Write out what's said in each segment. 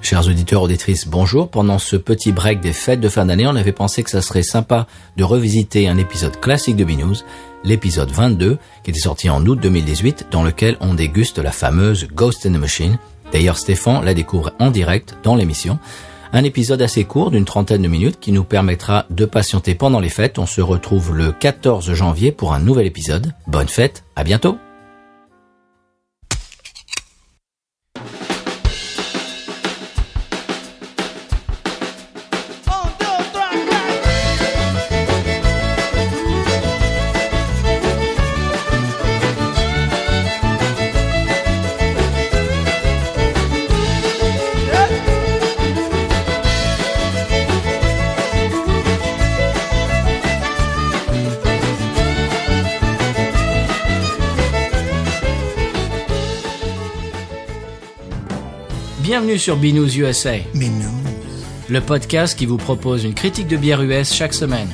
Chers auditeurs, auditrices, bonjour. Pendant ce petit break des fêtes de fin d'année, on avait pensé que ça serait sympa de revisiter un épisode classique de B-News, l'épisode 22, qui était sorti en août 2018, dans lequel on déguste la fameuse Ghost in the Machine. D'ailleurs, Stéphane la découvre en direct dans l'émission. Un épisode assez court d'une 30aine de minutes qui nous permettra de patienter pendant les fêtes. On se retrouve le 14 janvier pour un nouvel épisode. Bonne fête, à bientôt. Bienvenue sur B-News USA, le podcast qui vous propose une critique de bière US chaque semaine.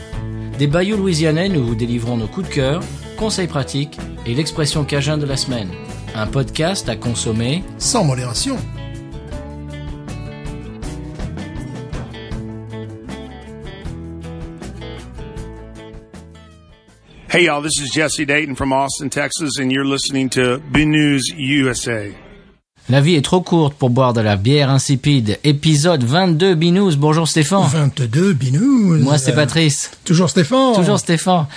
Des bayous louisianais, nous vous délivrons nos coups de cœur, conseils pratiques et l'expression cajun de la semaine. Un podcast à consommer sans modération. Hey y'all, this is Jesse Dayton from Austin, Texas, and you're listening to B-News USA. La vie est trop courte pour boire de la bière insipide. Épisode 22 B-News. Bonjour Stéphane. 22 B-News. Moi c'est Patrice. Toujours Stéphane. Toujours Stéphane.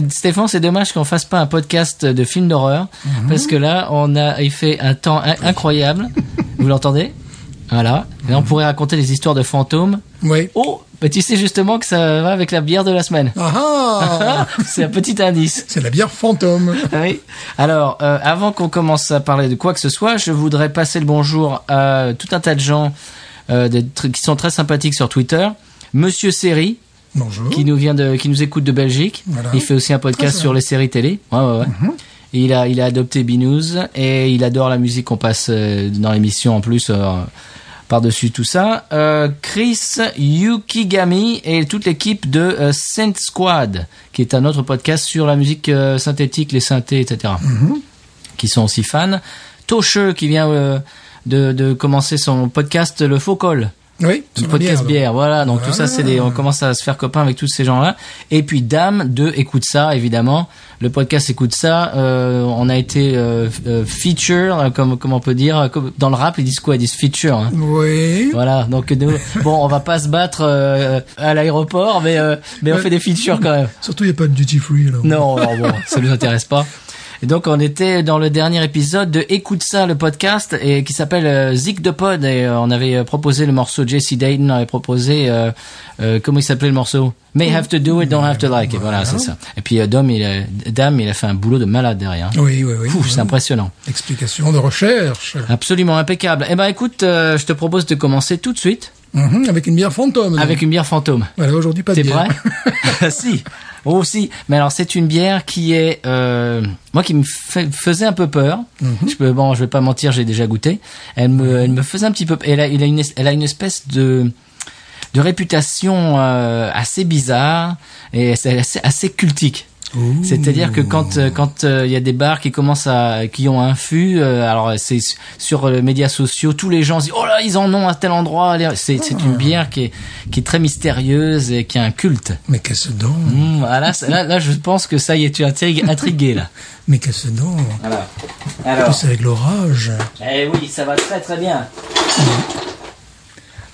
Stéphane, c'est dommage qu'on fasse pas un podcast de film d'horreur, parce que là il fait un temps incroyable. Vous l'entendez? Voilà. Là on pourrait raconter des histoires de fantômes. Oui. Oh, bah tu sais justement que ça va avec la bière de la semaine. Ah. C'est un petit indice. C'est la bière fantôme. Oui. Alors, avant qu'on commence à parler de quoi que ce soit, je voudrais passer le bonjour à tout un tas de gens qui sont très sympathiques sur Twitter. Monsieur Série. Bonjour. Qui nous écoute de Belgique. Voilà. Il fait aussi un podcast sur les séries télé. Ouais. Mm-hmm. Et il a adopté B-News et il adore la musique qu'on passe dans l'émission en plus. Par-dessus tout ça, Chris Yukigami et toute l'équipe de Synth Squad, qui est un autre podcast sur la musique synthétique, les synthés, etc., qui sont aussi fans. Toche, qui vient de commencer son podcast Le Faux Col. Oui, le podcast bière, voilà. Donc tout ça, on commence à se faire copain avec tous ces gens-là. Et puis Dame de Écoute ça, évidemment. Le podcast Écoute ça, on a été feature, comme on peut dire, dans le rap ils disent quoi? Ils disent feature. Hein. Oui. Voilà. Donc nous, bon, on va pas se battre à l'aéroport, mais on fait des features quand même. Surtout il y a pas de duty free là. Non, alors bon, ça nous intéresse pas. Et donc on était dans le dernier épisode de Écoute ça, le podcast, et qui s'appelle Zik de Pod, et on avait proposé le morceau. Jesse Dayton avait proposé comment il s'appelait le morceau? May have to do it, don't have to like it. Voilà, c'est ça. Et puis Dame, il a fait un boulot de malade derrière. Oui. C'est impressionnant. Explication de recherche. Absolument impeccable. Eh ben écoute, je te propose de commencer tout de suite. Avec une bière fantôme. Donc. Avec une bière fantôme. Voilà, aujourd'hui pas de bière. T'es prêt? Si. Oh si, mais alors c'est une bière qui est moi qui me faisait un peu peur. Je vais pas mentir, j'ai déjà goûté. Elle me faisait un petit peu. Elle a une espèce de réputation assez bizarre et c'est assez cultique. Ouh. C'est-à-dire que quand y a des bars qui ont un fût, alors c'est sur les médias sociaux, tous les gens se disent oh là ils en ont à tel endroit. C'est une bière qui est très mystérieuse et qui a un culte. Mais qu'est-ce donc? Là je pense que ça y est, tu es intrigué là. Mais qu'est-ce donc? Voilà. Alors. C'est avec l'orage. Eh oui, ça va très très bien.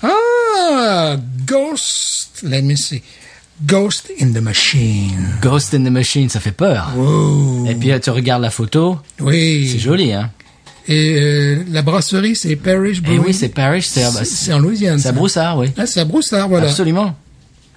Ah, Ghost. Let me see. Ghost in the Machine. Ghost in the Machine, ça fait peur. Wow. Et puis tu regardes la photo. Oui. C'est joli, hein. Et la brasserie, c'est Parrish Brewing. Et oui, c'est Parrish. C'est en Louisiane. C'est à Broussard, oui. Ah, c'est à Broussard, voilà. Absolument.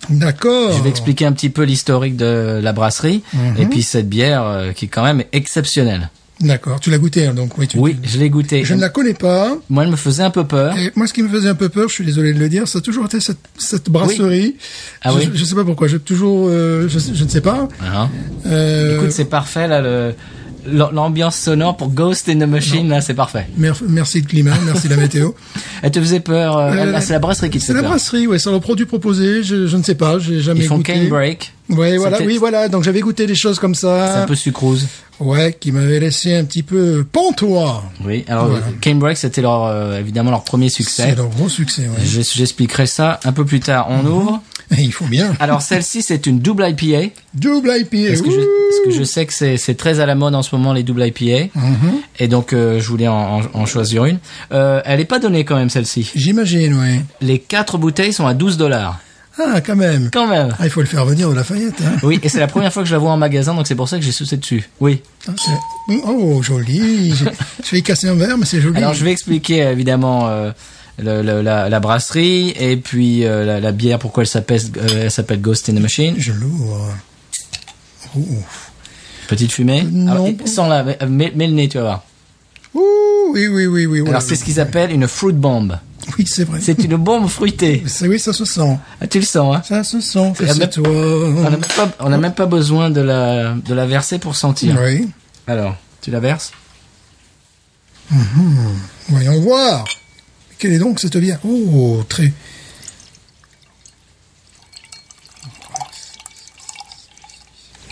D'accord. Je vais expliquer un petit peu l'historique de la brasserie. Et puis cette bière qui est quand même exceptionnelle. D'accord. Tu l'as goûté, hein, donc oui, je l'ai goûté. Je ne la connais pas. Moi, elle me faisait un peu peur. Et moi, ce qui me faisait un peu peur, je suis désolé de le dire, ça a toujours été cette brasserie. Oui. Ah oui. Je sais pas pourquoi. J'ai toujours, je ne sais pas. Écoute, c'est parfait là. l'ambiance sonore pour Ghost in the Machine, là, c'est parfait. Merci le climat, merci la météo. Elle te faisait peur. C'est la brasserie qui te fait C'est la peur. brasserie, ouais, c'est le produit proposé. Je ne sais pas, j'ai jamais Ils font goûté. Cane Break. Ouais, voilà, C'était- oui, voilà. Donc j'avais goûté des choses comme C'est ça. un peu sucrose. Ouais, qui m'avait laissé un petit peu pantois. Oui. Alors, Voilà. Cane Break, c'était évidemment leur premier succès. C'est leur gros succès, ouais. J'expliquerai ça un peu plus tard. On ouvre. Il faut bien. Alors, celle-ci, c'est une double IPA. Double IPA. Parce que je sais que c'est très à la mode en ce moment, les double IPA. Et donc, je voulais en choisir une. Elle est pas donnée quand même, celle-ci. J'imagine, ouais. Les 4 bouteilles sont à $12. Ah, quand même. Quand même. Ah, il faut le faire venir de Lafayette, hein. Oui, et c'est la première fois que je la vois en magasin, donc c'est pour ça que j'ai sauté dessus. Oui. Ah, oh, joli. Je vais y casser un verre, mais c'est joli. Alors, je vais expliquer, évidemment, la brasserie, et puis la bière, pourquoi elle s'appelle Ghost in the Machine. Je l'ouvre. Ouh. Petite fumée. Non. Alors, sans la, mets le nez, tu vas voir. Ouh, oui. Alors, c'est ce qu'ils appellent une fruit bomb. Oui, c'est vrai. C'est une bombe fruitée. Oui, ça se sent. Ah, tu le sens, hein? Ça se sent. Et même- C'est toi. On n'a même pas besoin de la verser pour sentir. Oui. Alors, tu la verses? Voyons voir. Quelle est donc cette bière? Oh, très...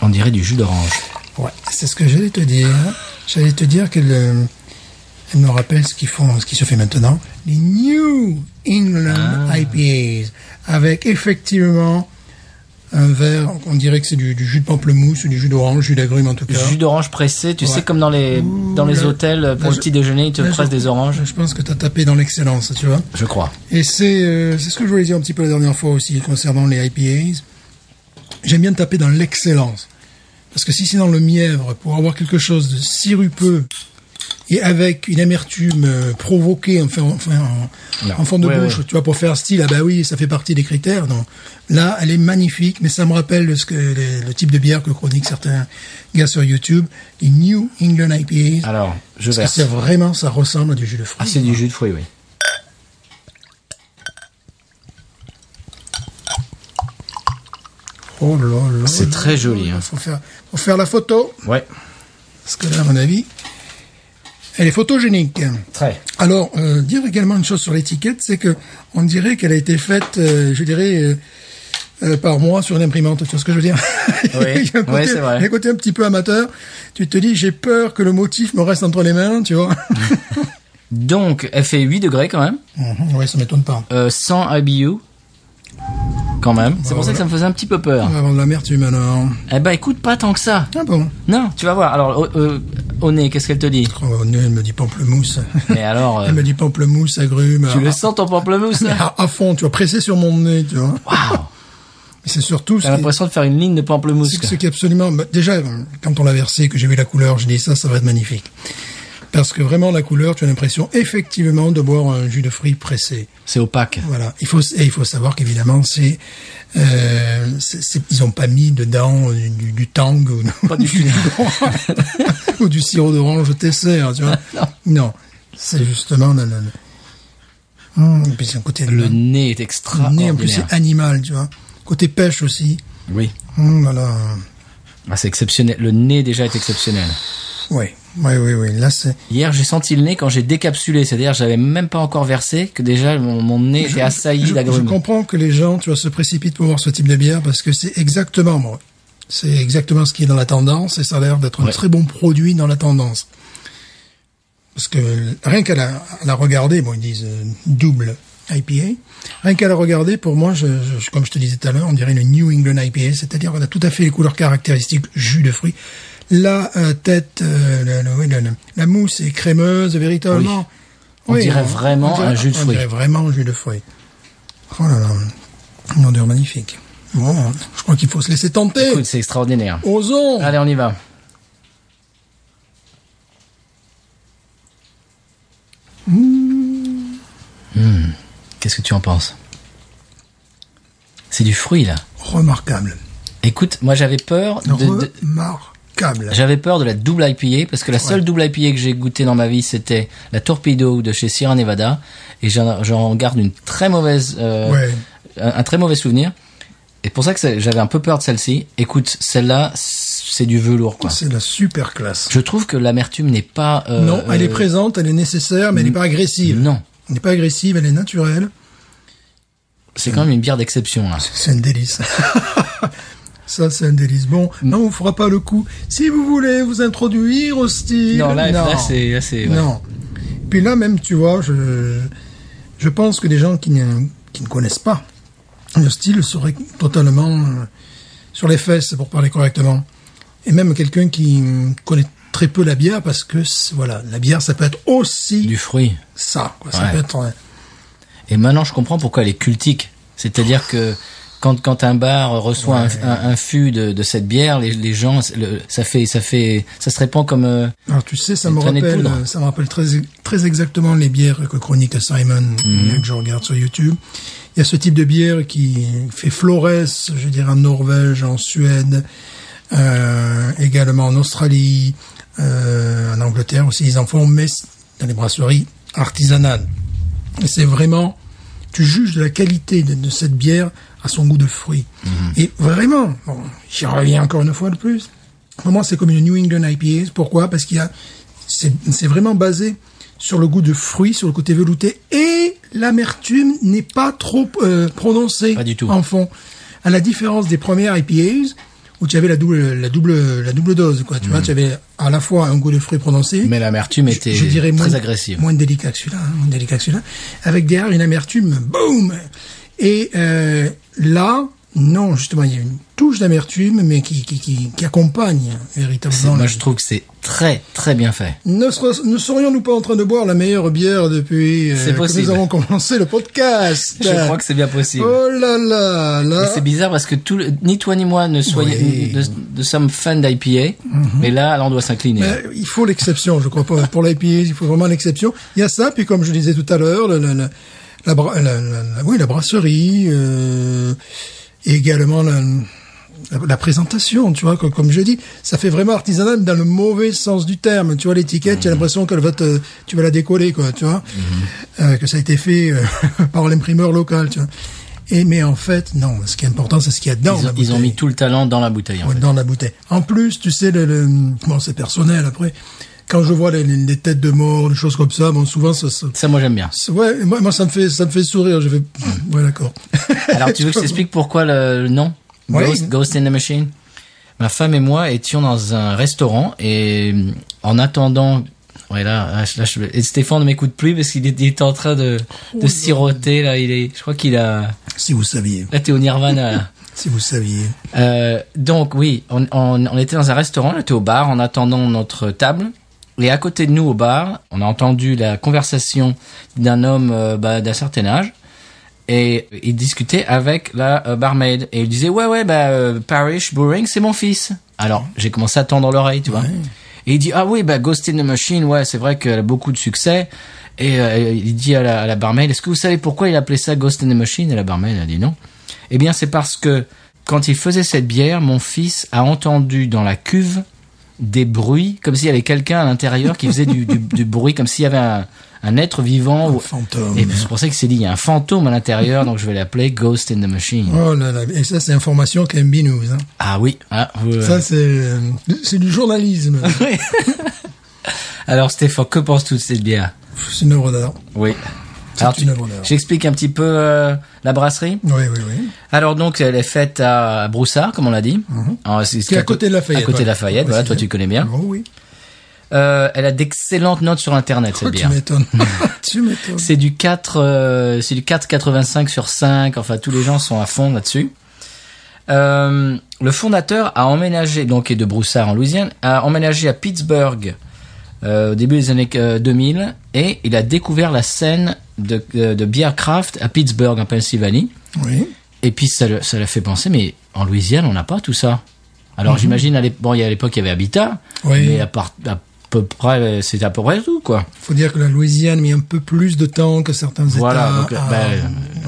On dirait du jus d'orange. Ouais, c'est ce que j'allais te dire. J'allais te dire qu'elle elle me rappelle ce qui se fait maintenant. Les New England IPAs. Avec effectivement un verre, on dirait que c'est du jus de pamplemousse ou du jus d'orange, jus d'agrumes en tout cas. Jus d'orange pressé, tu Ouais. sais, comme dans les là- hôtels, pour là, le petit déjeuner, ils te là, pressent des oranges. Je pense que tu as tapé dans l'excellence, tu vois. Je crois. Et c'est ce que je voulais dire un petit peu la dernière fois aussi concernant les IPAs. J'aime bien taper dans l'excellence. Parce que si c'est dans le mièvre, pour avoir quelque chose de sirupeux et avec une amertume provoquée en fond de Ouais, bouche, ouais. tu vois, pour faire style, ah bah oui, ça fait partie des critères. Non. Là, elle est magnifique, mais ça me rappelle le type de bière que chroniquent certains gars sur YouTube, les New England IPAs. Alors, je Parce que verse. c'est vraiment, ça ressemble à du jus de fruits. Ah, c'est du jus de fruits, oui. Oh là là. C'est là très là joli, là. hein. Faut faire la photo. Ouais. Parce que là, à mon avis, elle est photogénique. Très. Alors, dire également une chose sur l'étiquette, c'est que on dirait qu'elle a été faite, je dirais, par moi sur une imprimante. Tu vois ce que je veux dire? Oui. Il y a un côté, Ouais, c'est vrai. il y a un côté un petit peu amateur. Tu te dis, j'ai peur que le motif me reste entre les mains, tu vois. Donc, elle fait 8 degrés quand même. Ouais, ça m'étonne pas. 100 IBU. Quand même. C'est pour ça que voilà. ça me faisait un petit peu peur. On va avoir de l'amertume alors. Eh ben, écoute, pas tant que ça. Ah bon? Non, tu vas voir. Alors, au nez, qu'est-ce qu'elle te dit? Oh, au nez, elle me dit pamplemousse. Mais alors, Elle me dit pamplemousse, agrumes. tu le sens ton pamplemousse, Mais là? à fond, tu vois, pressé sur mon nez, tu vois. Waouh! Mais c'est surtout T'as l'impression de faire une ligne de pamplemousse. ce qui est absolument... bah, déjà, quand on l'a versé, que j'ai vu la couleur, je dis ça va être magnifique. Parce que vraiment, la couleur, tu as l'impression effectivement de boire un jus de fruits pressé. C'est opaque. Voilà. Il faut savoir qu'évidemment, ils ont pas mis dedans du tang ou, Pas du jus d'orange ou du sirop d'orange tesser, tu vois. Non. C'est justement et puis c'est un côté Le nez est le extraordinaire. nez, en plus, c'est animal, tu vois. Côté pêche aussi. Oui. Voilà. Ah, c'est exceptionnel. Le nez déjà est exceptionnel. Oui. Là, c'est... Hier, j'ai senti le nez quand j'ai décapsulé. C'est-à-dire, j'avais même pas encore versé que déjà mon nez était assailli Je d'agrumes. comprends que les gens, tu vois, se précipitent pour voir ce type de bière parce que c'est exactement ce qui est dans la tendance et ça a l'air d'être un Ouais. très bon produit dans la tendance. Parce que rien qu'à la regarder, bon, ils disent double IPA. Rien qu'à la regarder, pour moi, comme je te disais tout à l'heure, on dirait une New England IPA, c'est-à-dire qu'on a tout à fait les couleurs caractéristiques, jus de fruits. La tête, la mousse est crémeuse, véritablement. On dirait vraiment un jus de On fruits. dirait vraiment un jus de fruits. Oh là là, une odeur magnifique. Bon, je crois qu'il faut se laisser tenter. Écoute, c'est extraordinaire. Osons. Allez, on y va. Qu'est-ce que tu en penses? C'est du fruit, là. Remarquable. Écoute, moi j'avais peur Remarquable. j'avais peur de la double IPA parce que la seule double IPA que j'ai goûtée dans ma vie c'était la Torpedo de chez Sierra Nevada et j'en garde une très mauvaise Ouais. un très mauvais souvenir et pour ça que j'avais un peu peur de celle-ci. Écoute, celle-là c'est du velours, quoi. C'est la super classe. Je trouve que l'amertume n'est pas... non, elle est présente, elle est nécessaire, mais elle n'est pas agressive. Non. Elle n'est pas agressive, elle est naturelle. C'est quand même une bière d'exception, là. C'est un délice. Ça, c'est un délice. Bon, non, on ne fera pas le coup. Si vous voulez vous introduire au style... Non, là, c'est... Ouais. Non. Puis là, même, tu vois, je pense que des gens qui ne connaissent pas le style seraient totalement sur les fesses, pour parler correctement. Et même quelqu'un qui connaît très peu la bière, parce que, voilà, la bière, ça peut être aussi... Du fruit. Ça, quoi. Ça Ouais. peut être... Et maintenant, je comprends pourquoi elle est cultique. C'est-à-dire que quand un bar reçoit un fût de cette bière, les gens, ça se répand comme... Alors tu sais, ça une me traînée de poudre. rappelle très exactement les bières que chronique Simon, que je regarde sur YouTube. Il y a ce type de bière qui fait florès, je dirais en Norvège, en Suède, également en Australie, en Angleterre aussi, ils en font, mais dans les brasseries artisanales. Et c'est vraiment, tu juges de la qualité de cette bière à son goût de fruits. Et vraiment, bon, j'y reviens encore une fois de plus. Pour moi, c'est comme une New England IPA. Pourquoi? Parce c'est vraiment basé sur le goût de fruits, sur le côté velouté, et l'amertume n'est pas trop prononcée. Pas du tout. En fond. À la différence des premières IPAs, où tu avais la double dose, quoi. Tu vois, tu avais à la fois un goût de fruits prononcé. Mais l'amertume était je dirais très moins, agressive. Moins délicat que celui-là, avec derrière une amertume, boum! Et, là, non, justement, il y a une touche d'amertume, mais qui accompagne véritablement. Moi, je trouve que c'est très, très bien fait. Ne serions-nous pas en train de boire la meilleure bière depuis que nous avons commencé le podcast? Je crois que c'est bien possible. Oh là là là. Et c'est bizarre parce que ni toi ni moi ne sommes fans d'IPA, mais là, on doit s'incliner. Mais il faut l'exception, je crois pas. Pour l'IPA, il faut vraiment l'exception. Il y a ça, puis comme je disais tout à l'heure, la brasserie, et également la présentation, tu vois, comme je dis, ça fait vraiment artisanal dans le mauvais sens du terme. Tu vois, l'étiquette, tu as l'impression qu'elle tu vas la décoller, quoi, tu vois, que ça a été fait par l'imprimeur local, tu vois. Mais en fait, non, ce qui est important, c'est ce qu'il y a dans la bouteille. Ils ont mis tout le talent dans la bouteille, en fait. Dans la bouteille. En plus, tu sais, bon, c'est personnel, après. Quand je vois les têtes de mort, des choses comme ça, bon, souvent, ça, moi, j'aime bien. Ouais, moi, ça me fait sourire. Je fais, ouais, d'accord. Alors, tu veux que je t'explique pourquoi le nom? Ghost in the Machine? Ma femme et moi étions dans un restaurant et en attendant, et Stéphane ne m'écoute plus parce qu'il est en train de siroter, là, je crois qu'il a... Si vous saviez. Là, t'es au Nirvana, là. Si vous saviez. Donc, oui, on était dans un restaurant, on était au bar en attendant notre table. Et à côté de nous, au bar, on a entendu la conversation d'un homme d'un certain âge. Et il discutait avec la barmaid. Et il disait, Parrish Brewing, c'est mon fils. Alors, j'ai commencé à tendre l'oreille, tu vois. Et il dit, Ghost in the Machine, ouais, c'est vrai qu'elle a beaucoup de succès. Et il dit à la barmaid, est-ce que vous savez pourquoi il appelait ça Ghost in the Machine? Et la barmaid a dit non. Eh bien, c'est parce que quand il faisait cette bière, mon fils a entendu dans la cuve des bruits, comme s'il y avait quelqu'un à l'intérieur qui faisait du bruit, comme s'il y avait un être vivant. Un fantôme. Et c'est pour ça qu'il s'est dit, il y a un fantôme à l'intérieur, donc je vais l'appeler Ghost in the Machine. Oh là là, et ça, c'est information KMB News, hein. Ah oui. Ça, c'est du journalisme. Alors, Stéphane, que penses-tu de cette bière? C'est une œuvre d'art. Oui. Alors, j'explique un petit peu la brasserie. Oui. Alors donc, elle est faite à Broussard, comme on l'a dit. Alors, c'est à côté de Lafayette. À côté de Lafayette, voilà, toi tu connais bien. Oh oui. Elle a d'excellentes notes sur Internet, cette bière. Tu m'étonnes. Tu m'étonnes. C'est du 4,85 sur 5. Enfin, tous les gens sont à fond là-dessus. Le fondateur a emménagé, donc, est de Broussard en Louisiane, a emménagé à Pittsburgh au début des années 2000, et il a découvert la scène de bière craft à Pittsburgh, en Pennsylvanie. Oui. Et puis ça l'a fait penser, mais en Louisiane, on n'a pas tout ça. Alors j'imagine, à l'époque, il y avait Habitat, mais à peu près, c'était à peu près tout, quoi. Faut dire que la Louisiane met un peu plus de temps que certains voilà, États. Donc,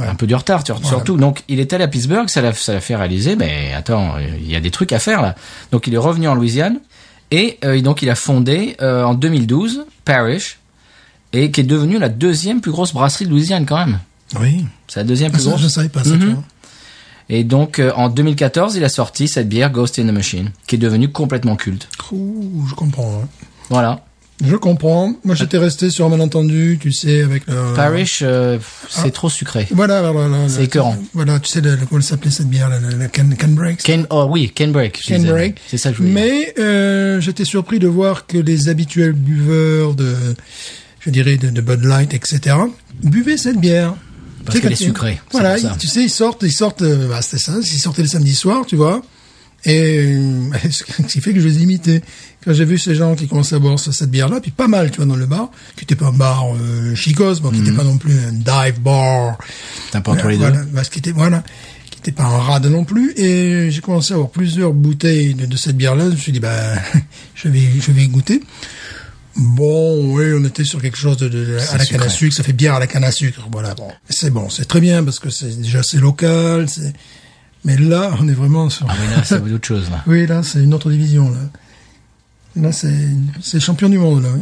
un peu du retard, surtout. Donc, il est allé à Pittsburgh, ça l'a fait réaliser, mais attends, il y a des trucs à faire, là. Donc, il est revenu en Louisiane, et donc, il a fondé, en 2012, Parrish, et qui est devenue la deuxième plus grosse brasserie de Louisiane, quand même. Oui. C'est la deuxième plus grosse. Je ne savais pas ça, tu vois. Et donc, en 2014, il a sorti cette bière Ghost in the Machine, qui est devenue complètement culte. Ouh, je comprends. Hein. Voilà. Je comprends. Moi, j'étais resté sur un malentendu, tu sais, avec le... Parish, c'est trop sucré. Voilà. C'est écœurant. Voilà, tu sais, comment elle s'appelait cette bière, la Canbreak. Canbreak. Canbreak. C'est ça que je voulais dire. Mais j'étais surpris de voir que les habituels buveurs de Bud Light, etc., buvaient cette bière. Parce qu'elle est sucrée. Voilà, tu sais, ils sortent, c'était ça, ils sortaient le samedi soir, tu vois. Et ce qui fait que je les imitais. Quand j'ai vu ces gens qui commençaient à boire cette bière-là, puis pas mal, tu vois, dans le bar, qui était pas un bar chicos, bon, qui était pas non plus un dive bar. T'as pas entre les voilà, deux. Parce qui était pas un rade non plus. Et j'ai commencé à avoir plusieurs bouteilles de cette bière-là. Je me suis dit, je vais y goûter. Bon, oui, on était sur quelque chose à la canne à sucre. Ça fait bière à la canne à sucre. Voilà, bon. C'est bon, c'est très bien parce que c'est local, mais là, on est vraiment sur... Ah oui, là, c'est autre chose, là. Oui, là, c'est une autre division, là. Là, c'est champion du monde, là, oui.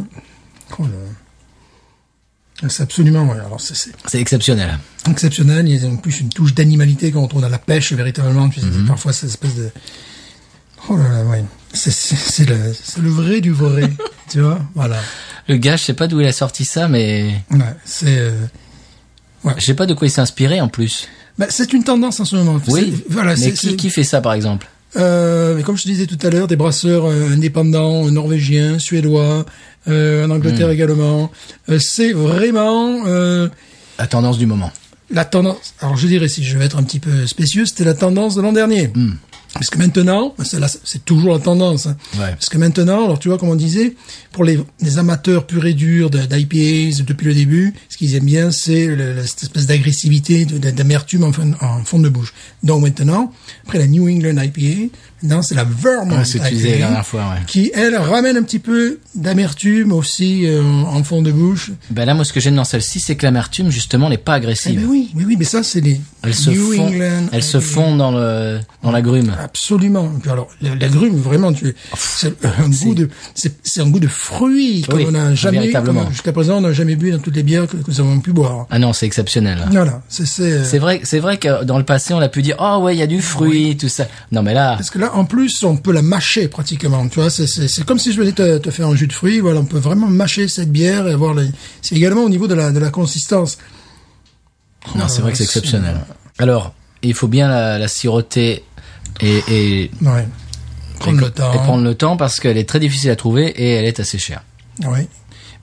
Oh là. C'est absolument, ouais. Alors, c'est exceptionnel. Exceptionnel. Il y a en plus une touche d'animalité qu'on retrouve dans la pêche, véritablement. Tu sais, parfois, cette espèce de... Oh là là, ouais. C'est le vrai du vrai. Tu vois? Voilà. Le gars, je sais pas d'où il a sorti ça, mais... Ouais, ouais. Je sais pas de quoi il s'est inspiré, en plus. C'est une tendance en ce moment. Oui. Voilà, mais qui fait ça, par exemple? Mais comme je te disais tout à l'heure, des brasseurs indépendants, norvégiens, suédois, en Angleterre également. C'est vraiment... la tendance du moment. La tendance... Alors, je dirais, si je vais être un petit peu spécieux, c'était la tendance de l'an dernier. Parce que maintenant, c'est toujours la tendance. Hein. Ouais. Parce que maintenant, alors tu vois, comme on disait, pour les amateurs purs et durs d'IPAs depuis le début, ce qu'ils aiment bien, c'est cette espèce d'agressivité, d'amertume en fond de bouche. Donc maintenant, après la New England IPA, maintenant c'est la Vermont IPA, la dernière fois, ouais. Qui, elle, ramène un petit peu d'amertume aussi en fond de bouche. Ben là, moi, ce que j'aime dans celle-ci, c'est que l'amertume, justement, n'est pas agressive. Mais ça, c'est les Elles se font dans la grume. Absolument. Puis alors, l'agrume, vraiment, c'est un goût de fruits comme on n'a jamais, jusqu'à présent, on n'a jamais bu dans toutes les bières que nous avons pu boire. Ah non, c'est exceptionnel. Voilà. C'est vrai que dans le passé, on a pu dire, oh ouais, il y a du fruit, tout ça. Non, mais là. Parce que là, en plus, on peut la mâcher pratiquement, tu vois, c'est comme si je venais te faire un jus de fruits, voilà, on peut vraiment mâcher cette bière et avoir c'est également au niveau de la consistance. Non, c'est vrai que c'est exceptionnel. Alors, il faut bien la siroter et prendre le temps. Et prendre le temps parce qu'elle est très difficile à trouver et elle est assez chère. Oui.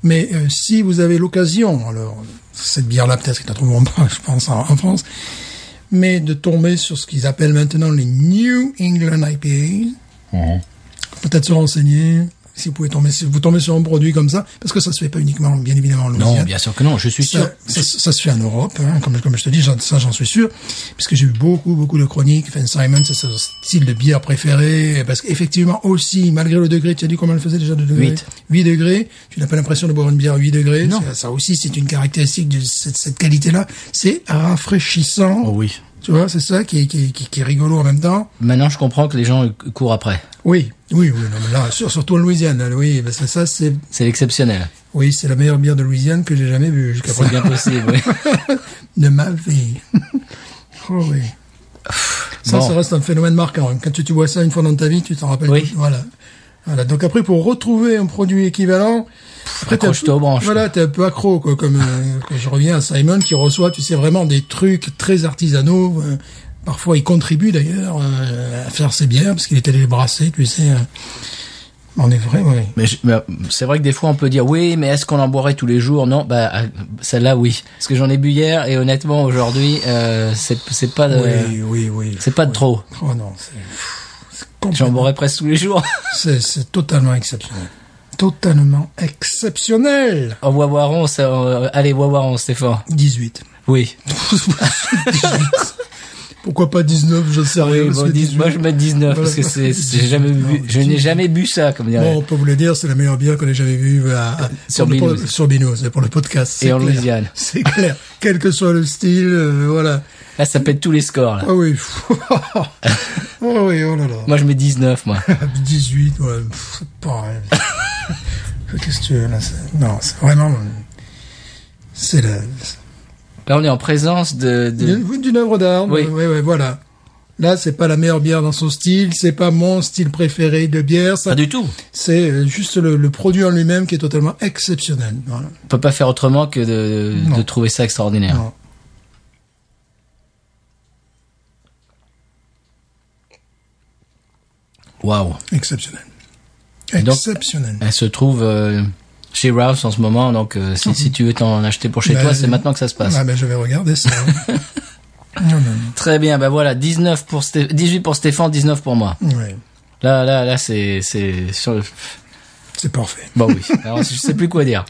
Mais si vous avez l'occasion, alors cette bière-là peut-être qu'ils la trouveront pas, je pense, en France, mais de tomber sur ce qu'ils appellent maintenant les New England IPAs, peut-être se renseigner. Si vous tombez sur un produit comme ça, parce que ça se fait pas uniquement, bien évidemment, en Louisiane. Non, bien sûr que non, je suis sûr. Ça se fait en Europe, hein, comme je te dis, j'en suis sûr, puisque j'ai eu beaucoup de chroniques. Enfin, Simon, c'est son style de bière préféré, parce qu'effectivement aussi, malgré le degré, tu as dit comment elle faisait déjà de degrés? 8 degrés. Tu n'as pas l'impression de boire une bière à 8 degrés. Non. Ça aussi, c'est une caractéristique de cette qualité-là. C'est rafraîchissant. Oh oui. Tu vois, c'est ça qui est rigolo en même temps. Maintenant, je comprends que les gens courent après. Oui. Non, mais là, surtout en Louisiane, là, oui, parce que ça, c'est l'exceptionnel. Oui, c'est la meilleure bière de Louisiane que j'ai jamais vue jusqu'à présent. C'est bien possible, oui. De ma vie. Oh oui. Ça reste un phénomène marquant. Quand tu vois ça une fois dans ta vie, tu t'en rappelles. Oui. Voilà. Donc après, pour retrouver un produit équivalent, après accroche-toi aux branches. Voilà, t'es un peu accro, quoi, comme quand je reviens à Simon qui reçoit, tu sais, vraiment des trucs très artisanaux. Parfois, il contribue d'ailleurs à faire ses bières parce qu'il est allé les brasser, tu sais. On est vrai, oui. Mais c'est vrai que des fois on peut dire oui, mais est-ce qu'on en boirait tous les jours? Non, celle-là oui, parce que j'en ai bu hier et honnêtement aujourd'hui c'est pas de oui. C'est pas de trop. Oh non, j'en boirais presque tous les jours. c'est totalement exceptionnel. Totalement exceptionnel. En Wawaron, allez Wawaron, Stéphane. 18. Oui. 18. Pourquoi pas 19, je sais rien. Oui, moi je mets 19 parce que je n'ai jamais bu ça, comme dirait. Bon, on peut vous le dire, c'est la meilleure bière qu'on ait jamais vue sur Binous, c'est pour le podcast. Et en Louisiane. C'est clair. Quel que soit le style, voilà. Là, ça pète tous les scores, là. Ah oui. Oh oui, oh là là. Moi, je mets 19, moi. 18, ouais. C'est pareil. Qu'est-ce que tu veux, là? Non, c'est vraiment, Là, on est en présence d'une œuvre d'art. Oui. Ouais, voilà. Là, c'est pas la meilleure bière dans son style, c'est pas mon style préféré de bière. Ça, Pas du tout. c'est juste le produit en lui-même qui est totalement exceptionnel. Voilà. On peut pas faire autrement que de trouver ça extraordinaire. Non. Waouh. Exceptionnel. Donc, Exceptionnel. Elle se trouve chez Rouse en ce moment, donc si tu veux t'en acheter pour chez Ben, toi, c'est maintenant que ça se passe. Ah ben je vais regarder ça. Non. Très bien, bah voilà, 18 pour Stéphane, 19 pour moi. Ouais. Là, c'est sur. C'est parfait. Bon oui. Alors je sais plus quoi dire.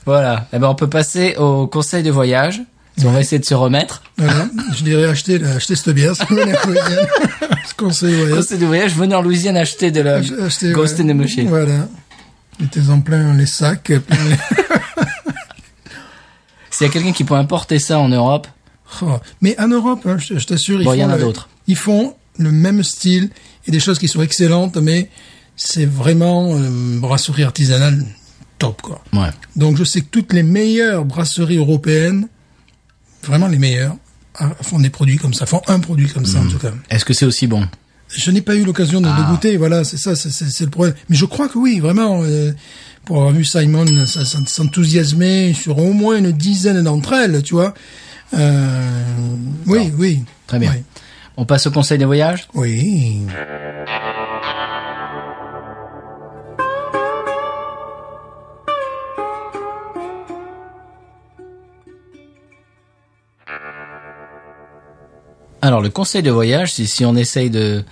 Voilà. Eh ben on peut passer au conseil de voyage. On va essayer de se remettre. Voilà. Je dirais acheter cette bière, si vous venez en Louisiane. Je conseille, ouais. Conseil de voyage, venez en Louisiane acheter de la Acheter, Ghost in the Machine. Voilà. Mettez en plein les sacs. S'il y a quelqu'un qui peut importer ça en Europe, Oh. Mais en Europe, hein, je t'assure, Bon, il y en a d'autres. Ils font le même style et des choses qui sont excellentes, mais c'est vraiment brasserie artisanale top, quoi. ouais. Donc je sais que toutes les meilleures brasseries européennes, vraiment les meilleures, font des produits comme ça, font un produit comme ça en tout cas. Est-ce que c'est aussi bon? Je n'ai pas eu l'occasion de goûter, voilà, c'est ça, c'est le problème. Mais je crois que oui, vraiment, pour avoir vu Simon s'enthousiasmer sur au moins une dizaine d'entre elles, tu vois. Oui. Très bien. Oui. On passe au conseil de voyage. Oui. Alors le conseil de voyage, si on essaye de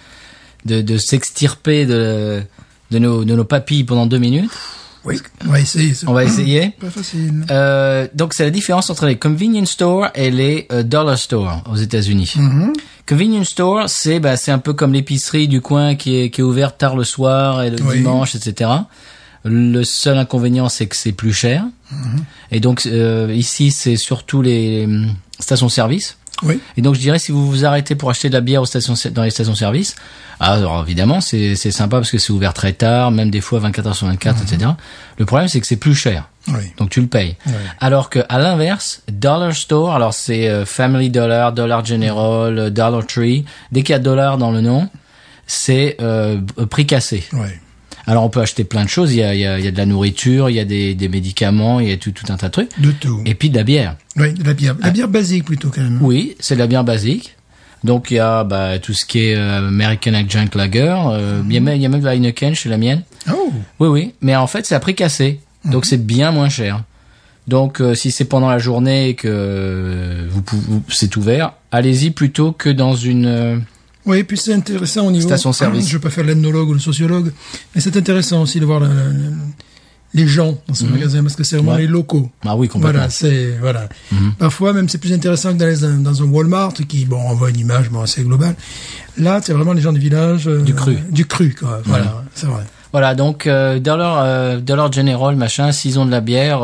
s'extirper de nos papilles pendant 2 minutes, Oui, on va essayer. on va essayer. Pas facile. Donc c'est la différence entre les convenience stores et les dollar stores aux États-Unis. Convenience store, c'est un peu comme l'épicerie du coin qui est ouverte tard le soir et le dimanche, etc. Le seul inconvénient, c'est que c'est plus cher. Et donc ici, c'est surtout les stations-service. Oui. Et donc je dirais, si vous vous arrêtez pour acheter de la bière dans les stations-service, alors évidemment c'est sympa parce que c'est ouvert très tard, même des fois 24 heures sur 24, etc. Le problème, c'est que c'est plus cher. Oui. Donc tu le payes. Oui. Alors que à l'inverse, Dollar Store, alors c'est Family Dollar, Dollar General, Dollar Tree, dès qu'il y a dollar dans le nom, c'est prix cassé. Oui. Alors on peut acheter plein de choses, il y a de la nourriture, il y a des médicaments, il y a tout un tas de trucs. De tout. Et puis de la bière. Oui, de la bière. La bière basique plutôt quand même. Oui, c'est de la bière basique. Donc il y a tout ce qui est American Adjunct Lager, il y a même de la Heineken chez la mienne. Oh. Oui, mais en fait c'est à prix cassé. Donc c'est bien moins cher. Donc si c'est pendant la journée et que c'est ouvert, allez-y plutôt que dans une Oui, puis c'est intéressant au niveau... Station-service. Je vais pas faire l'ethnologue ou le sociologue, mais c'est intéressant aussi de voir les gens dans ce magasin, parce que c'est vraiment Ouais. les locaux. Ah oui, complètement. Voilà. Parfois, même, c'est plus intéressant que d'aller dans un Walmart qui, envoie une image, assez globale. Là, c'est vraiment les gens du village. Du cru. Du cru, quoi. Voilà, c'est vrai. Voilà, donc Dollar General, machin, s'ils ont de la bière,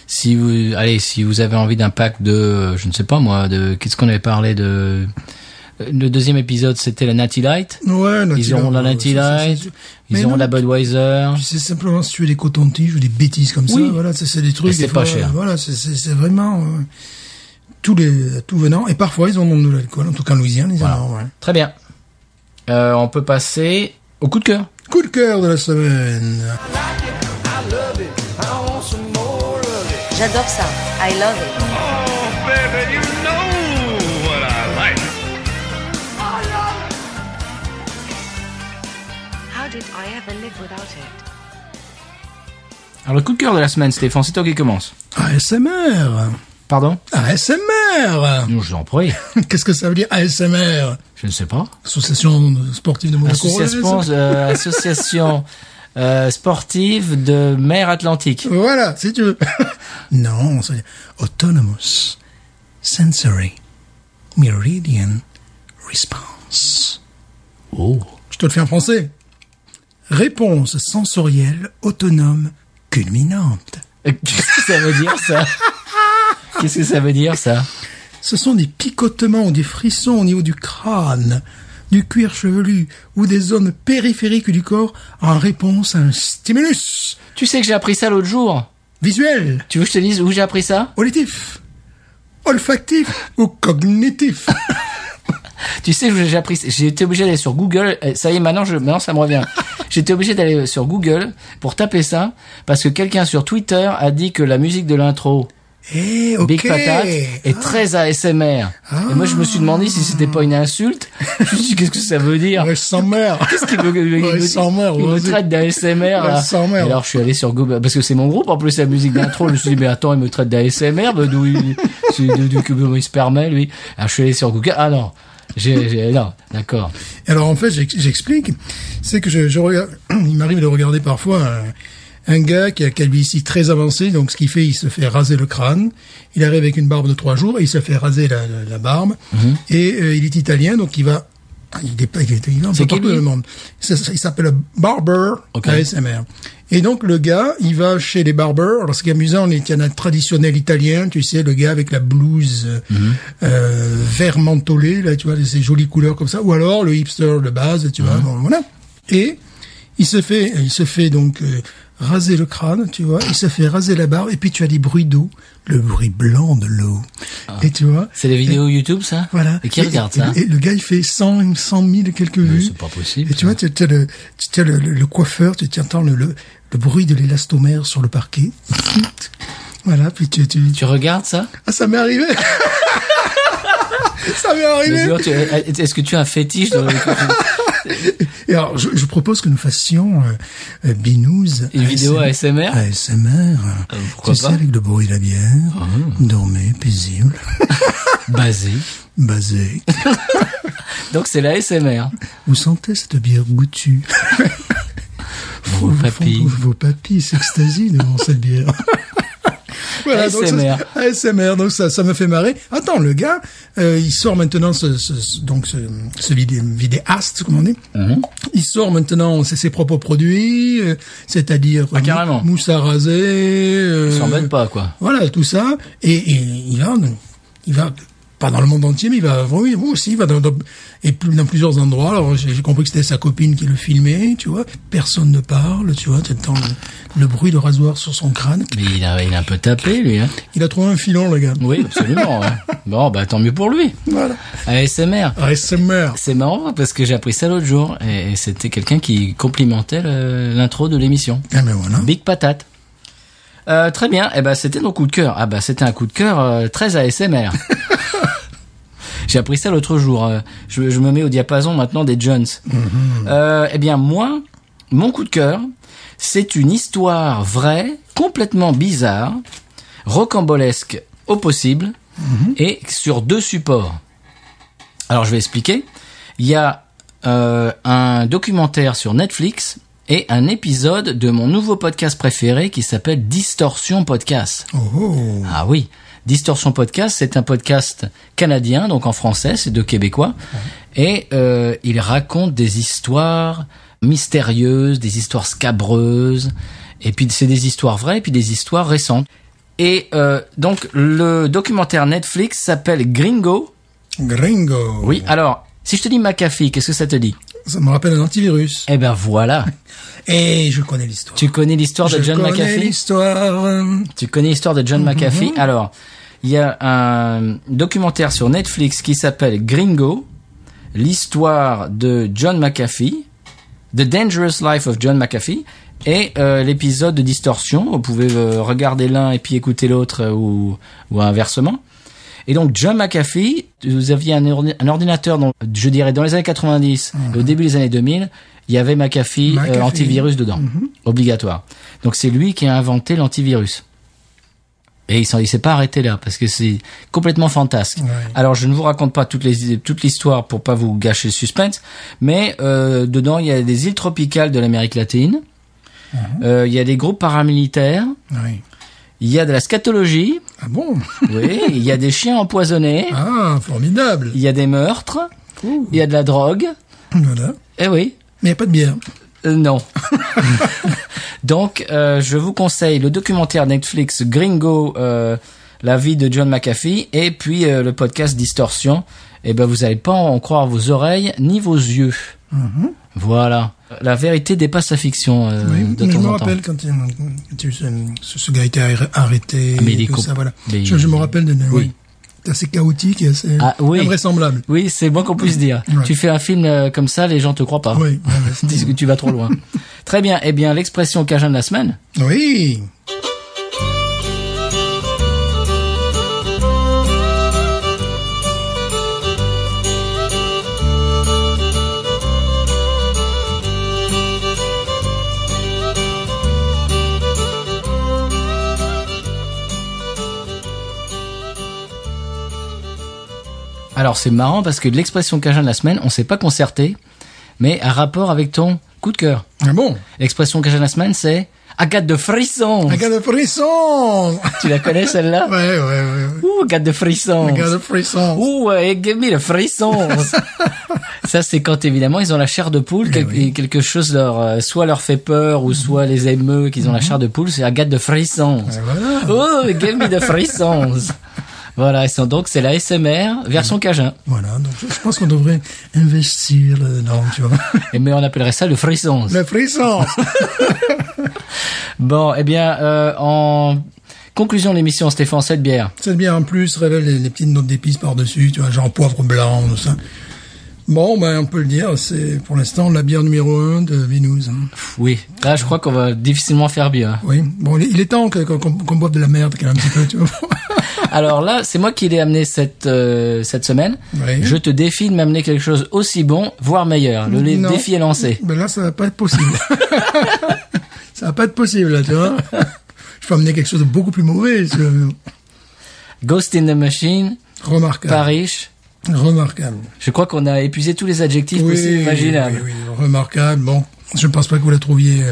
si vous avez envie d'un pack de, je ne sais pas moi, qu'est-ce qu'on avait parlé de... Le deuxième épisode, c'était la Natty Light. Ouais, Ils auront la Natty Light, ils auront la Budweiser. C'est simplement si tu veux des cotons-tiges ou des bêtises comme Oui. ça. Voilà, c'est des trucs. Et c'est des fois, pas cher. Voilà, c'est vraiment tout venant. Et parfois, ils ont de l'alcool. En tout cas, en Louisiane, ils en ont. Ouais. Très bien. On peut passer au coup de cœur. Coup de cœur de la semaine. J'adore ça. I love it. Oh, baby, you know what I like. How did I ever live without it? Alors le coup de cœur de la semaine, Stéphane, c'est toi qui commence. ASMR. Pardon? ASMR. Non, je t'en prie. Qu'est-ce que ça veut dire ASMR? Je ne sais pas. Association sportive de Monaco. Association sportive de mer Atlantique. Voilà, si tu veux. Non, c'est Autonomous Sensory Meridian Response. Oh. Je te le fais en français. Réponse sensorielle autonome culminante. Qu'est-ce que ça veut dire, ça? Qu'est-ce que ça veut dire, ça? Ce sont des picotements ou des frissons au niveau du crâne, du cuir chevelu ou des zones périphériques du corps en réponse à un stimulus Tu sais que j'ai appris ça l'autre jour. visuel, Tu veux que je te dise où j'ai appris ça? auditif, olfactif ou cognitif. Tu sais, j'ai été obligé d'aller sur Google. Ça y est, maintenant ça me revient. J'étais obligé d'aller sur Google pour taper ça parce que quelqu'un sur Twitter a dit que la musique de l'intro ok. Big Patate est très ASMR. Et moi, je me suis demandé si c'était pas une insulte. Je me suis dit, qu'est-ce que ça veut dire? Ouais, sans mère. Qu'est-ce qu'il veut? Il me traite d'ASMR, là. Sans mère. Et alors, je suis allé sur Google, parce que c'est mon groupe, en plus, la musique d'intro. Je me suis dit, mais attends, il me traite d'ASMR, d'où il se permet, lui. Alors, je suis allé sur Google. Ah non. Non, d'accord. Alors, en fait, j'explique. C'est que je regarde, il m'arrive de regarder parfois un gars qui a calvitie très avancée, donc ce qu'il fait, il se fait raser le crâne. Il arrive avec une barbe de 3 jours et il se fait raser la barbe. Et il est italien, donc il va un peu partout dans le monde. Il s'appelle Barber ASMR. Et donc le gars, il va chez les barbers. Alors ce qui est amusant, il y en a un traditionnel italien, tu sais, le gars avec la blouse vert mentholé, là, tu vois, ces jolies couleurs comme ça. Ou alors le hipster de base, tu vois, bon, voilà. Et il se fait donc raser le crâne, tu vois, il se fait raser la barbe, et puis tu as des bruits d'eau, le bruit blanc de l'eau. Et tu vois. C'est des vidéos YouTube, ça? Voilà. Et qui regarde ça? Et le gars, il fait 100 000 et quelques vues. C'est pas possible. Et tu vois, tu as le coiffeur, tu entends le bruit de l'élastomère sur le parquet. Voilà, puis Tu regardes ça? Ah, ça m'est arrivé. Ça m'est arrivé. Est-ce que tu as un fétiche de... Et alors, je propose que nous fassions Binous. Une vidéo ASMR? ASMR. Pourquoi tu pas? sais, avec le bruit de la bière. Dormez, paisible. Basé. Donc c'est l'ASMR. Vous sentez cette bière goûtue? Vos papilles. Vos papilles s'extasient devant cette bière. Voilà, ASMR. ASMR, donc ça me fait marrer. Attends, le gars, il sort maintenant ce vidéaste, comme on dit. Il sort maintenant ses propres produits, c'est-à-dire carrément. mousse à raser. Il s'embête pas, quoi. Voilà, tout ça. Et il va pas dans le monde entier, mais il va dans plusieurs endroits. Alors j'ai compris que c'était sa copine qui le filmait, tu vois. Personne ne parle, tu vois. T'entends le bruit de rasoir sur son crâne. Mais il a un peu tapé, lui, hein. Il a trouvé un filon, le gars. Oui, absolument. Ouais. Bon, bah tant mieux pour lui. Voilà. ASMR. ASMR. C'est marrant parce que j'ai appris ça l'autre jour et c'était quelqu'un qui complimentait l'intro de l'émission. Ah ben voilà. Big Patate. Très bien. Eh ben c'était nos coups de cœur. Ah ben c'était un coup de cœur très ASMR. J'ai appris ça l'autre jour. Je me mets au diapason maintenant des Jones. Eh bien moi, mon coup de cœur, c'est une histoire vraie, complètement bizarre, rocambolesque au possible, et sur 2 supports. Alors je vais expliquer. Il y a un documentaire sur Netflix et un épisode de mon nouveau podcast préféré qui s'appelle Distorsion Podcast. Oh. Ah oui. Distorsion Podcast, c'est un podcast canadien, donc en français, c'est 2 Québécois, et il raconte des histoires mystérieuses, des histoires scabreuses, et puis c'est des histoires vraies, et puis des histoires récentes. Et donc le documentaire Netflix s'appelle Gringo. Gringo. Oui, alors, si je te dis McAfee, qu'est-ce que ça te dit? Ça me rappelle un antivirus. Eh ben voilà. Et je connais l'histoire. Tu connais l'histoire de John McAfee? Je connais l'histoire. Tu connais l'histoire de John McAfee? Alors, il y a un documentaire sur Netflix qui s'appelle Gringo, l'histoire de John McAfee, The Dangerous Life of John McAfee, et l'épisode de Distorsion. Vous pouvez regarder l'un et puis écouter l'autre ou inversement. Et donc John McAfee, vous aviez un ordinateur, je dirais dans les années 90 et au début des années 2000, il y avait McAfee. Antivirus dedans, obligatoire. Donc c'est lui qui a inventé l'antivirus. Et il s'est pas arrêté là parce que c'est complètement fantasque. Ouais. Alors je ne vous raconte pas toute l'histoire pour pas vous gâcher le suspense, mais dedans il y a des îles tropicales de l'Amérique latine. Il y a des groupes paramilitaires. Oui. Il y a de la scatologie. Ah bon? Oui, il y a des chiens empoisonnés. Ah, formidable. Il y a des meurtres. Il y a de la drogue. Voilà. Eh oui. Mais il n'y a pas de bière. Non. Donc, je vous conseille le documentaire Netflix Gringo, la vie de John McAfee, et puis le podcast Distorsion. Eh ben, vous n'allez pas en croire vos oreilles ni vos yeux. Voilà. La vérité dépasse la fiction. Oui, de mais temps je me en rappelle temps. quand ce gars a été arrêté. Mais et tout ça, voilà. Mais Je me rappelle de. Oui. c'est assez chaotique et assez oui. invraisemblable. Oui, c'est moins qu'on puisse dire. Ouais. Tu fais un film comme ça, les gens te croient pas. Oui. Ils disent que tu vas trop loin. Très bien. Eh bien, l'expression cajun de la semaine. Oui. Alors, c'est marrant parce que l'expression cajun de la semaine, on s'est pas concerté, mais un rapport avec ton coup de cœur. Ah bon? L'expression cajun de la semaine, c'est Agathe de frisson. Regarde le frisson! Tu la connais celle-là? Ouais. Ouh, Agathe de frisson. Regarde le frisson. Ouh, give me le frisson. Ça, c'est quand évidemment ils ont la chair de poule, et quelque chose soit leur fait peur ou soit les émeut qu'ils ont la chair de poule, c'est Agathe de frisson. Et voilà. Oh, give me the frissons. Voilà, donc c'est la SMR version cajun. Voilà, donc je pense qu'on devrait investir là-dedans, tu vois. Mais on appellerait ça le frisson. Le frisson! Bon, eh bien, en conclusion de l'émission, Stéphane, cette bière. Cette bière en plus révèle les petites notes d'épices par-dessus, tu vois, genre poivre blanc, tout ça. Bon, ben, on peut le dire, c'est pour l'instant la bière numéro 1 de Binous. Hein. Oui, là, je crois qu'on va difficilement faire mieux. Hein. Oui, bon, il est temps qu'on boive de la merde, quand même, un petit peu, tu vois. Alors là, c'est moi qui l'ai amené cette semaine. Oui. Je te défie de m'amener quelque chose aussi bon, voire meilleur. Le Non. défi est lancé. Ben là, ça va pas être possible. Ça va pas être possible, là, tu vois. Je peux amener quelque chose de beaucoup plus mauvais. Ghost in the Machine, Remarquable. Parish. Remarquable. Je crois qu'on a épuisé tous les adjectifs possibles imaginables. Oui, remarquable. Bon, je ne pense pas que vous la trouviez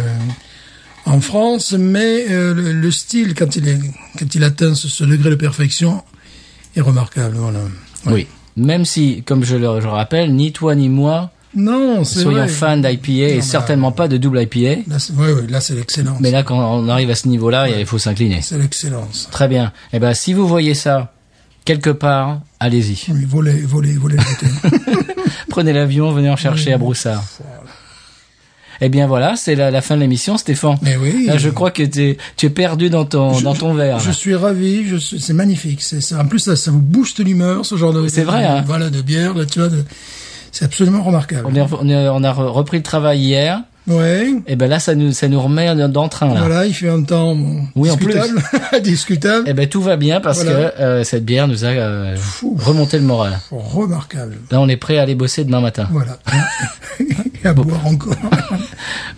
en France, mais le style, quand il atteint ce degré de perfection, est remarquable. Voilà. Oui. Même si, comme je le rappelle, ni toi ni moi Non, c'est soyons vrai. fans d'IPA et Non, certainement pas de double IPA. Là, c'est l'excellence. Mais là, quand on arrive à ce niveau-là, il faut s'incliner. C'est l'excellence. Très bien. Eh ben, si vous voyez ça quelque part, allez-y. Oui, volez le côté. Prenez l'avion, venez en chercher à Broussard. Eh bien voilà, c'est la fin de l'émission, Stéphane. Mais oui. Là, je crois que tu es perdu dans ton verre. Je là. suis ravi, c'est magnifique. En plus, ça vous booste l'humeur, ce genre de. C'est vrai, hein. Voilà, de bière, là, tu vois. C'est absolument remarquable. On a repris le travail hier. Ouais. Et ben là, ça nous remet d'entrain là. Voilà, il fait un temps Oui, en discutable. discutable. Eh ben tout va bien parce Voilà. que cette bière nous a remonté le moral. Remarquable. Là, on est prêt à aller bosser demain matin. Voilà. Et à boire encore.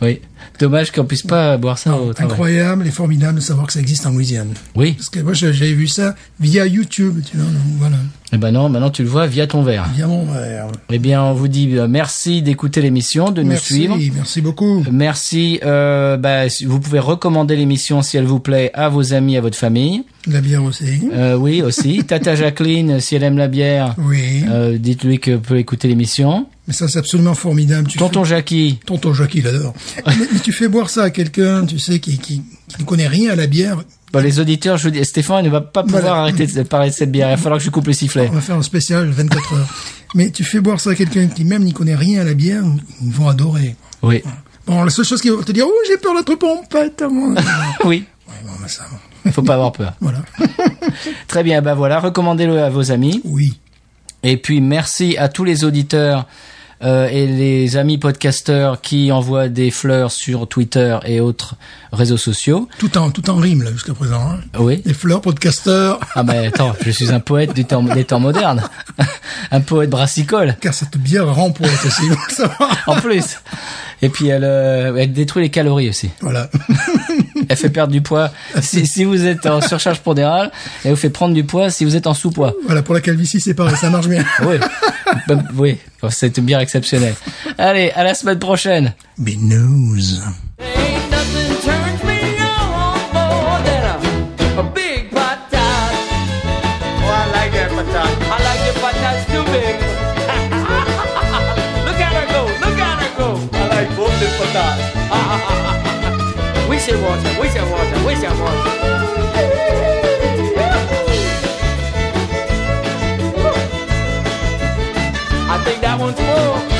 Oui. Dommage qu'on puisse pas boire ça au travail. Incroyable et formidable de savoir que ça existe en Louisiane. Oui. Parce que moi, j'avais vu ça via YouTube, tu vois. Donc, voilà. Eh ben non, maintenant tu le vois via ton verre. Via mon verre. Eh bien, on vous dit merci d'écouter l'émission, de nous suivre. Merci beaucoup. Merci. Vous pouvez recommander l'émission si elle vous plaît à vos amis, à votre famille. La bière aussi. Oui, aussi. Tata Jacqueline, si elle aime la bière, Oui. dites-lui que peut écouter l'émission. Mais ça, c'est absolument formidable. Tonton Jackie. Tonton Jackie, il adore. mais tu fais boire ça à quelqu'un, tu sais, qui ne connaît rien à la bière. Bon, les auditeurs, je vous dis, Stéphane, il ne va pas pouvoir Voilà. arrêter de parler de cette bière. Il va falloir que je coupe le sifflet. On va faire un spécial 24 heures. Mais tu fais boire ça à quelqu'un qui même n'y connaît rien à la bière, ils vont adorer. Oui. Bon, la seule chose qu'ils vont te dire, oh, j'ai peur d'être pompette. Oui. Ouais, bon, ben ça, bon. Il faut pas avoir peur. Voilà. Très bien. Ben voilà. Recommandez-le à vos amis. Oui. Et puis, merci à tous les auditeurs et les amis podcasteurs qui envoient des fleurs sur Twitter et autres réseaux sociaux. Tout en rime, là, jusqu'à présent. Hein. Oui. Les fleurs, podcasteurs. Ah mais attends, je suis un poète des temps modernes. Un poète brassicole. Car cette bière rend poète aussi, il faut le savoir. En plus. Et puis elle détruit les calories aussi. Voilà. Elle fait perdre du poids si vous êtes en surcharge pondérale, elle vous fait prendre du poids si vous êtes en sous-poids. Voilà, pour la calvitie, c'est pareil, ça marche bien. Oui. Oui, c'est une bière exceptionnelle. Allez, à la semaine prochaine. Binous. Ain't nothing turns me on more than a big patat. Oh, I like that patat. I like the patats too big. Look at her go, look at her go. I like both the patats. We should watch her, we should watch her, we should watch her. I think that one's full.